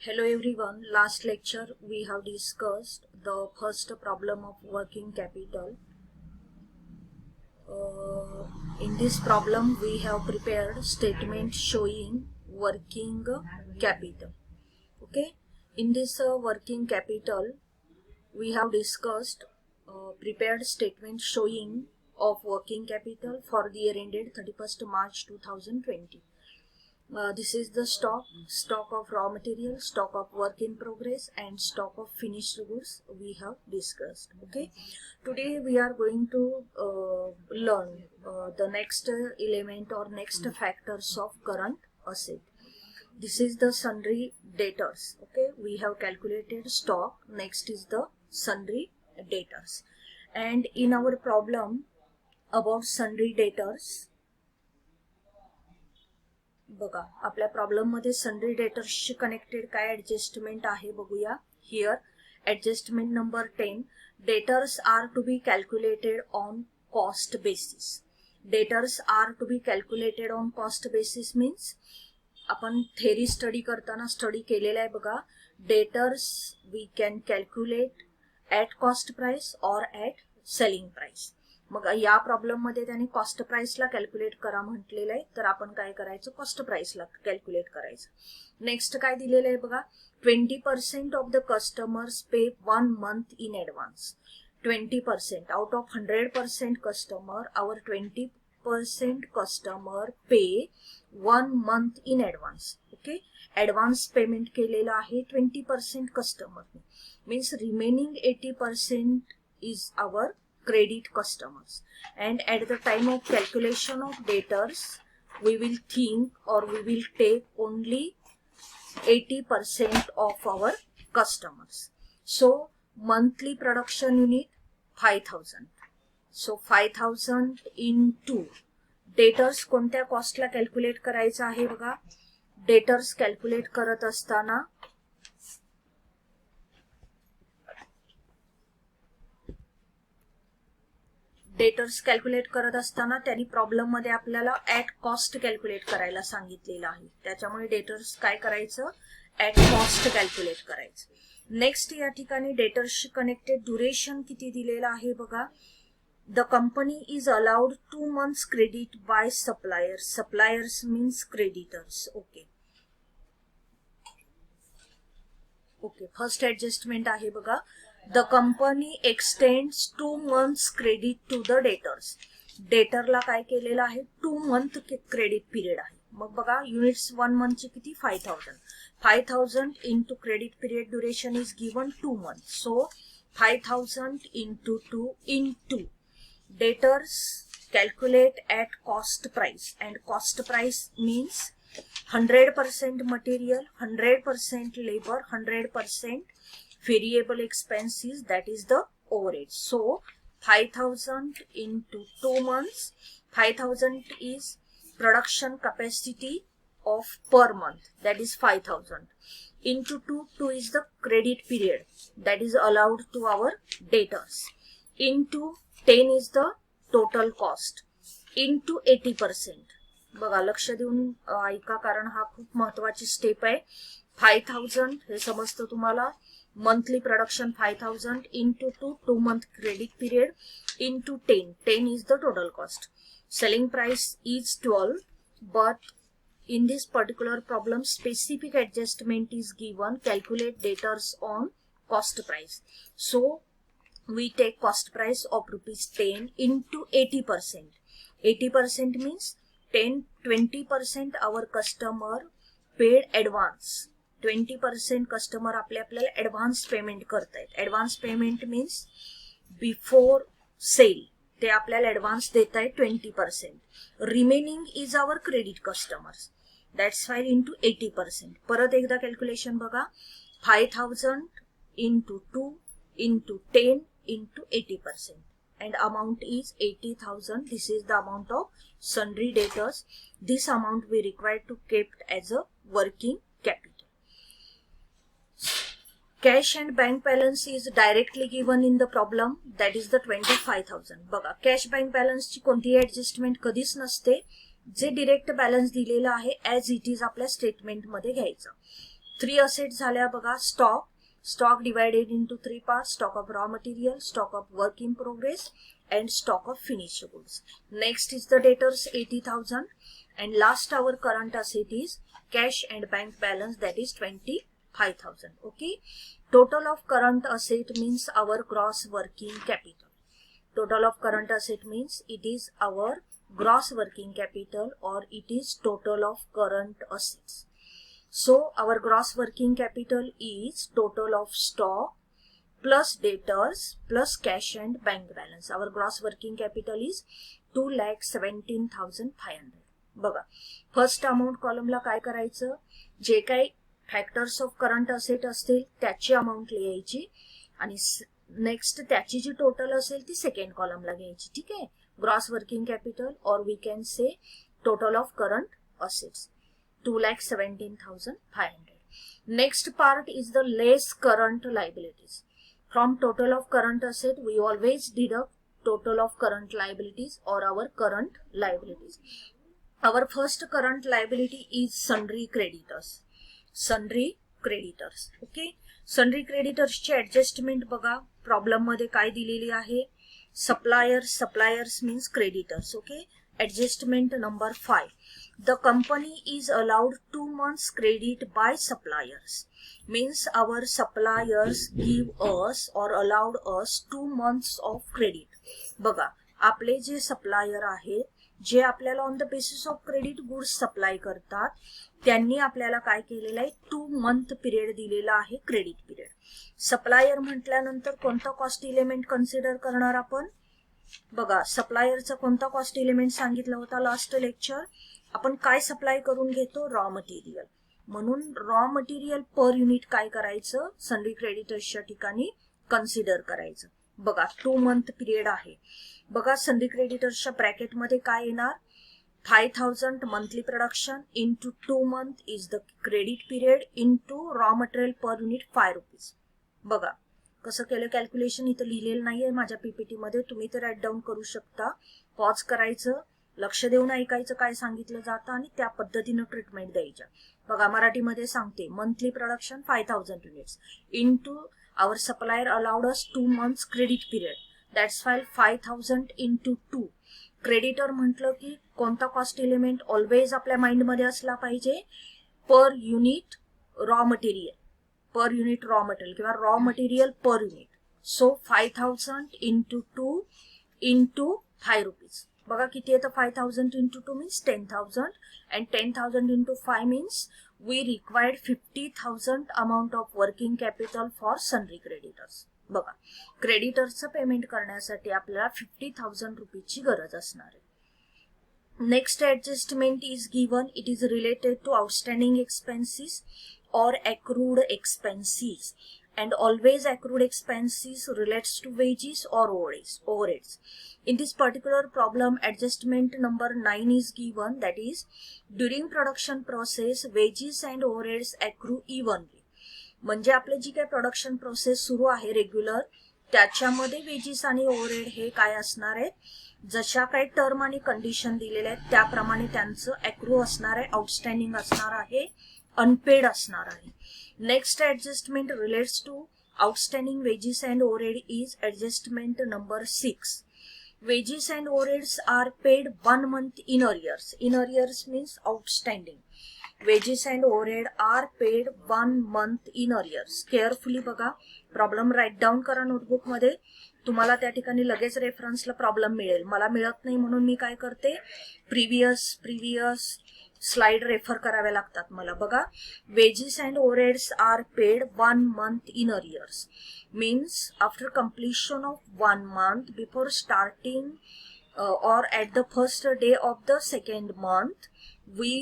Hello everyone, last lecture we have discussed the first problem of working capital. In this problem we have prepared statement showing working capital. Okay, in this working capital we have discussed prepared statement showing of working capital for the year ended 31st March 2020. This is the stock of raw material, stock of work in progress, and stock of finished goods we have discussed. Okay, today we are going to learn the next element or next factors of current asset. This is the sundry debtors. Okay, we have calculated stock. Next is the sundry debtors, and in our problem about sundry debtors, बघा आपल्या problem मध्ये sundry डेटर्सशी connected काय adjustment आहे बघूया. Here adjustment number 10, debtors are to be calculated on cost basis. Debtors are to be calculated on cost basis means आपण theory study करताना study केलेला आहे बघा. Debtors we can calculate at cost price or at selling price. मग या problem मध्ये त्यांनी cost प्राइसला कॅल्क्युलेट करा म्हटलेलं आहे, तर आपण काय करायचं, कॉस्ट प्राइसला कॅल्क्युलेट करायचं. नेक्स्ट काय दिलेलं आहे बघा, 20% of the customers pay 1 month in advance. 20% out of 100% customer, our 20% customer pay 1 month in advance. Okay, advance payment केलेलं आहे 20% कस्टमरने, means remaining 80% is our credit customers, and at the time of calculation of debtors we will think or we will take only 80% of our customers. So monthly production unit 5000. So 5000 into debtors कोणत्या कॉस्टला calculate करायचं आहे बघा. Debtors calculate करत असताना त्यांनी problem मध्ये आपल्याला at cost calculate करायला सांगितलेलं आहे. त्याच्यामुळे डेटर्स काय करायचं, ऍट कॉस्ट कॅल्क्युलेट करायचं. नेक्स्ट या ठिकाणी डेटर्सशी कनेक्टेड ड्युरेशन किती दिलेलं आहे बघा. The company is allowed 2 months credit by suppliers. Suppliers means creditors. Okay, first adjustment आहे बघा. The company extends 2 months credit to the debtors. डेटरला काय केलेलं आहे, 2 month क्रेडिट पिरियड आहे. मग बघा युनिट्स 1 month ची किती, 5000. 5000 into credit period duration is given 2 months. So 5000 into 2 into debtors calculate at cost price, and cost price means 100% material, 100% labour, 100% variable expenses, that is the overhead. So 5000 into 2 months, 5000 is production capacity of per month, that is 5000 into 2 is the credit period that is allowed to our debtors, into 10 is the total cost, into 80%. बघा लक्ष देऊन ऐका, कारण हा खूप महत्वाची step आहे. 5000 हे समजतं तुम्हाला, monthly production 5000 into 2 month credit period into 10 is the total cost. Selling price is 12, but in this particular problem specific adjustment is given, calculate debtors on cost price. So we take cost price of rupees 10 into 80%. 80% means 20% our customer paid advance. 20% customer आपल्याला advance payment करतायत. Advance payment means before sale ते आपल्याला advance देत आहेत 20%. Remaining is our credit customers, that's why into 80%. परत एकदा calculation बघा, 5000 into 2 into 10 into 80%, and amount is 80,000. This is the amount of sundry debtors. This amount we require to kept as a working capital. Cash and bank balance is directly given in the problem, that is the 25,000. बघा cash bank balance ची कोणतीही adjustment कधीच नसते. जे direct balance दिलेला आहे as it is आपल्या statement मध्ये घ्यायचं. 3 असेट्स झाल्या बघा. Stock divided into 3 part. Stock of raw material, stock of work in progress and stock of finished goods. Next is the debtors 80,000 and last our current asset is cash and bank balance, that is 25,000. Okay, total of current asset means our gross working capital. Total of current asset means it is our gross working capital or it is total of current assets. So our gross working capital is total of stock plus debtors plus cash and bank balance. Our gross working capital is 2,17,500. बघा, first amount कॉलमला काय करायचं, जे काही factors of current asset असतील त्याची amount लिहायची आणि next त्याची जी टोटल असेल ती सेकंड कॉलमला घ्यायची. ठीक आहे, ग्रॉस वर्किंग कॅपिटल और we can say total of current assets 2,17,500. Next part is the less current liabilities. From total of current asset, we always deduct total of current liabilities or our current liabilities. Our first current liability is sundry creditors. Sundry creditors. Okay. Sundry creditors ची adjustment बघा, problem मध्ये काय दिलेली आहे. Suppliers means creditors. Okay. Adjustment number 5. The company is allowed 2 months credit by suppliers. Means our suppliers give us or allowed us 2 months of credit. बघा, आपले जे supplier आहेत, जे आपल्याला on the basis of credit goods supply करतात, त्यांनी आपल्याला काय केलेलं आहे, 2 मंथ पिरियड दिलेला आहे, क्रेडिट पिरियड. सप्लायर म्हटल्यानंतर कोणता कॉस्ट इलेमेंट कन्सिडर करणार आपण. बघा, सप्लायरचा कोणता कॉस्ट इलेमेंट सांगितला होता लास्ट लेक्चर. आपण काय सप्लाय करून घेतो, रॉ मटेरियल. म्हणून रॉ मटेरियल पर युनिट काय करायचं, सन्ड्री क्रेडिटर्सच्या ठिकाणी कन्सिडर करायचं. बघा, 2 मंथ पिरियड आहे. बघा, सन्ड्री क्रेडिटर्सच्या ब्रॅकेटमध्ये काय येणार, 5,000 monthly production into 2 month is the credit period into raw material per unit 5 rupees. बघा कसं केलं कॅल्क्युलेशन, इथं लिहिलेलं नाहीये माझ्या पीपीटी मध्ये, तुम्ही ते राईट डाऊन करू शकता. पॉज करायचं, लक्ष देऊन ऐकायचं काय सांगितलं जातं आणि त्या पद्धतीनं ट्रीटमेंट द्यायच्या. बघा, मराठीमध्ये सांगते, monthly production 5,000 units into our supplier allowed us 2 months credit period, that's 5,000 into 2. Creditor म्हटलं की कोणता कॉस्ट एलिमेंट ऑलवेज आपल्या माइंडमध्ये असला पाहिजे, per unit raw material, per unit raw material किंवा raw material per unit. So 5,000 into 2 into 5 rupees. बघा किती येतं, 5,000 into 2 means 10,000 and 10,000 into 5 means we required 50,000 amount of working capital for sundry creditors. बघा, क्रेडिटरचं payment करण्यासाठी आपल्याला 50,000 रुपीची गरज असणार आहे. Next adjustment is given, it is related to outstanding expenses or accrued expenses, and always accrued expenses relates to wages or overheads. In this particular problem, adjustment number 9 is given, that is during production process wages and overheads accrue evenly. म्हणजे आपले जी काही production process सुरू आहे regular, त्याच्यामध्ये wedges आणि overhead हे काय असणार आहेत, जशा काही टर्म आणि कंडिशन दिलेल्या आहेत त्याप्रमाणे त्यांचं अॅक्रू असणार आहे, आउटस्टँडिंग असणार आहे, अनपेड असणार आहे. Next adjustment relates to outstanding wages and overhead is adjustment number 6. Wages and overheads are paid 1 month in arrears. In arrears means outstanding. Wages and overhead are paid 1 month in arrears. Carefully बघा, problem right down करा notebook मध्ये, तुम्हाला त्या ठिकाणी लगेच रेफरन्सला problem मिळेल. मला मिळत नाही म्हणून मी काय करते, प्रिव्हियस स्लाइड रेफर कराव्या लागतात मला. बघा, wages and overheads are paid 1 month in arrears. Means after completion of 1 month before starting or at the first day of the second month, we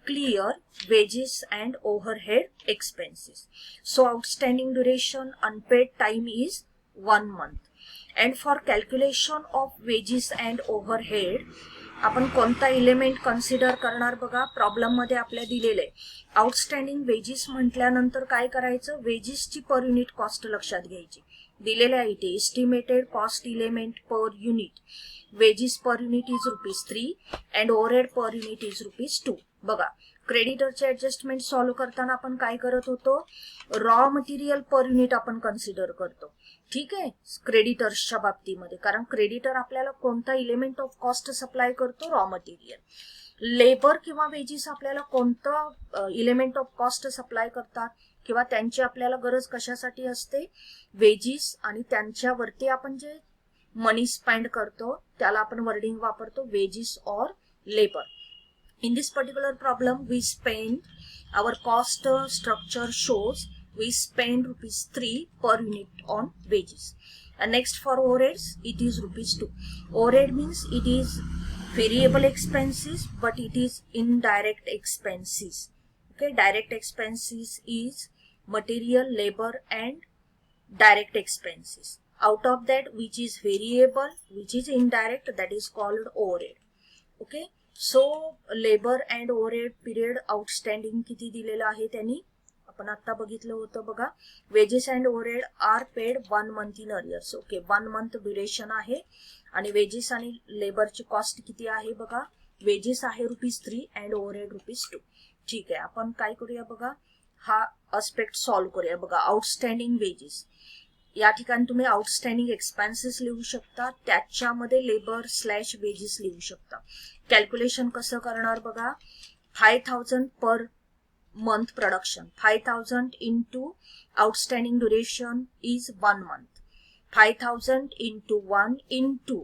clear wages and overhead expenses. So outstanding duration unpaid time is 1 month. And for calculation of wages and overhead, आपण कोणता element consider करणार बघा, problem मध्ये आपल्या दिलेले outstanding wedges म्हटल्यानंतर काय करायचं, वेजेसची पर युनिट कॉस्ट लक्षात घ्यायची. दिलेले आहे इथे estimated cost element per unit, wedges per unit is ₹3 and overhead per unit is ₹2. बघा, क्रेडिटरचे ऍडजस्टमेंट सॉल्व्ह करताना आपण काय करत होतो, रॉ मटेरियल पर युनिट आपण कन्सिडर करतो. ठीक आहे, क्रेडिटर्सच्या बाबतीमध्ये, कारण क्रेडिटर आपल्याला कोणता इलेमेंट ऑफ कॉस्ट सप्लाय करतो, रॉ मटेरियल. लेबर किंवा वेजेस आपल्याला कोणतं इलेमेंट ऑफ कॉस्ट सप्लाय करतात किंवा त्यांची आपल्याला गरज कशासाठी असते, वेजेस, आणि त्यांच्यावरती आपण जे मनी स्पेंड करतो त्याला आपण वर्डिंग वापरतो वेजेस और labour. In this particular problem, we spend our cost structure shows we spend ₹3 per unit on wages. And next for overheads, it is ₹2. Overhead means it is variable expenses, but it is indirect expenses. Okay, direct expenses is material, labor, and direct expenses. Out of that, which is variable, which is indirect, that is called overhead. Okay. So labour and overhead period outstanding किती दिलेलं आहे त्यांनी आपण आता बघितलं होतं बघा. Wages and overhead are paid 1 month in arrears. Okay, 1 month duration आहे. आणि वेजेस आणि लेबरची कॉस्ट किती आहे बघा, वेजेस आहे ₹3 अँड ओव्हरहेड ₹2. ठीक आहे, आपण काय करूया बघा, हा अस्पेक्ट सॉल्व्ह करूया बघा. आउटस्टँडिंग वेजेस, या ठिकाणी तुम्ही आउटस्टँडिंग एक्सपेन्सेस लिहू शकता, त्याच्यामध्ये लेबर स्लॅश वेजेस लिहू शकता. कॅल्क्युलेशन कसं करणार बघा, 5,000 per month production, 5,000 into outstanding duration is 1 month, 5,000 into 1 into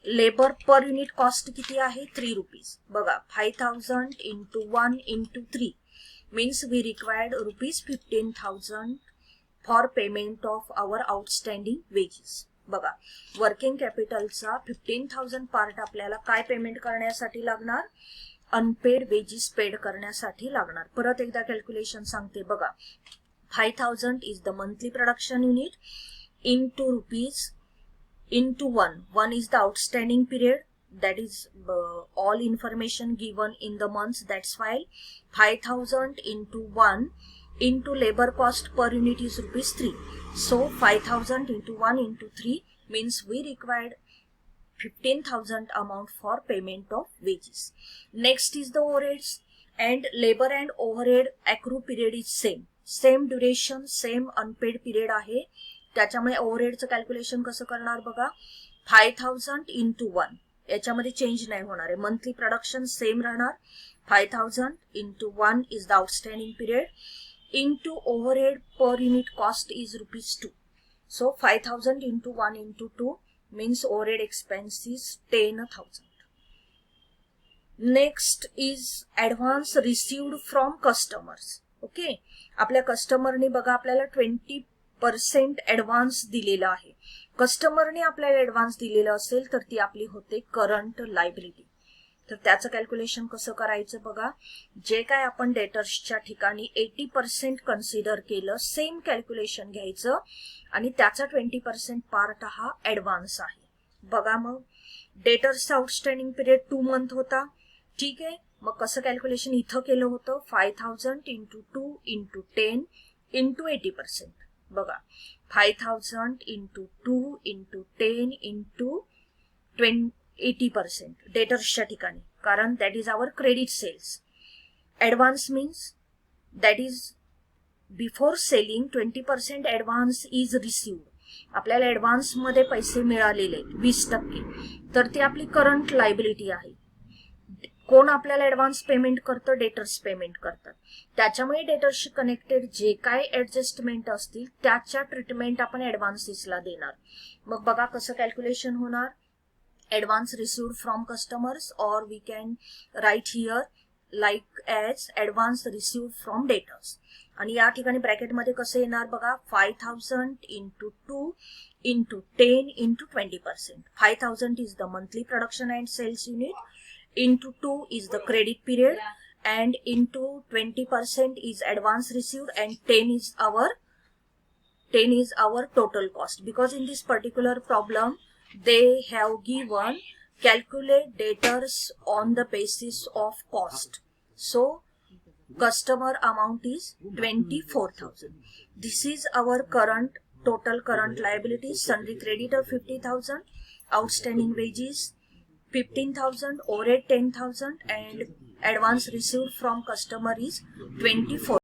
labour per unit cost किती आहे ₹3 बघा. 5,000 into 1 into 3 means we required ₹15,000 for payment of our outstanding wages. बघा, वर्किंग कॅपिटलचा 15,000 पार्ट आपल्याला काय पेमेंट करण्यासाठी लागणार, अनपेड वेजेस पेड करण्यासाठी लागणार. परत एकदा कॅल्क्युलेशन सांगते बघा. 5,000 is the monthly production unit into rupees into 1 is the outstanding period, that is all information given in the months, that's why 5,000 into 1 into labor cost per unit is ₹3. So 5,000 into 1 into 3 means we required 15,000 amount for payment of wages. Next is the overheads, and labor and overhead accrue period is same duration, same unpaid period आहे. त्याच्यामुळे ओव्हरहेडचं calculation कसं करणार बघा, 5,000 into 1, याच्यामध्ये change नाही होणार आहे, monthly production same राहणार. 5,000 into 1 is the outstanding period into overhead per unit cost is ₹2. So 5,000 into 1 into 2 means overhead expense is 10,000. Next is advance received from customers. Okay, आपल्या कस्टमरने बघा आपल्याला 20% ऍडव्हान्स दिलेला आहे. कस्टमरने आपल्याला ऍडव्हान्स दिलेला असेल तर ती आपली होते करंट लायबिलिटी. तर त्याचं कॅल्क्युलेशन कसं करायचं बघा, जे काय आपण डेटर्सच्या ठिकाणी 80% कन्सिडर केलं, सेम कॅल्क्युलेशन घ्यायचं आणि त्याचा 20% पार्ट हा ऍडव्हान्स आहे. बघा, मग डेटर्सचा आउटस्टँडिंग पिरियड 2 month होता. ठीक आहे, मग कसं कॅल्क्युलेशन इथं केलं होतं, 5,000 इंटू 2 इंटू 10 इंटू 80%. बघा, 5,000 इंटू 2 इंटू 10 इंटू 80% डेटर्सच्या ठिकाणी, कारण that is our credit sales. Advance means that is before selling 20% advance is received. आपल्याला ऍडव्हान्स मध्ये पैसे मिळालेले 20%, तर ती आपली करंट लायबिलिटी आहे. कोण आपल्याला ऍडव्हान्स पेमेंट करतं, डेटर्स पेमेंट करतात. त्याच्यामुळे डेटर्सशी कनेक्टेड जे काय ऍडजस्टमेंट असतील त्याच्या ट्रीटमेंट आपण ऍडव्हान्सेसला देणार. मग बघा कसं कॅल्क्युलेशन होणार, advance received from customers, or we can write here like as advance received from debtors. आणि या ठिकाणी ब्रॅकेट मध्ये कसं येणार बघा, 5,000 into 2 into 10 into 20%. 5,000 is the monthly production and sales unit, into 2 is the credit period, and into 20% is advance received, and 10 is our total cost. Because in this particular problem they have given calculate debtors on the basis of cost. So customer amount is 24,000. This is our total current liabilities. Sundry creditor 50,000, outstanding wages 15,000, overhead 10,000, and advance received from customer is 24.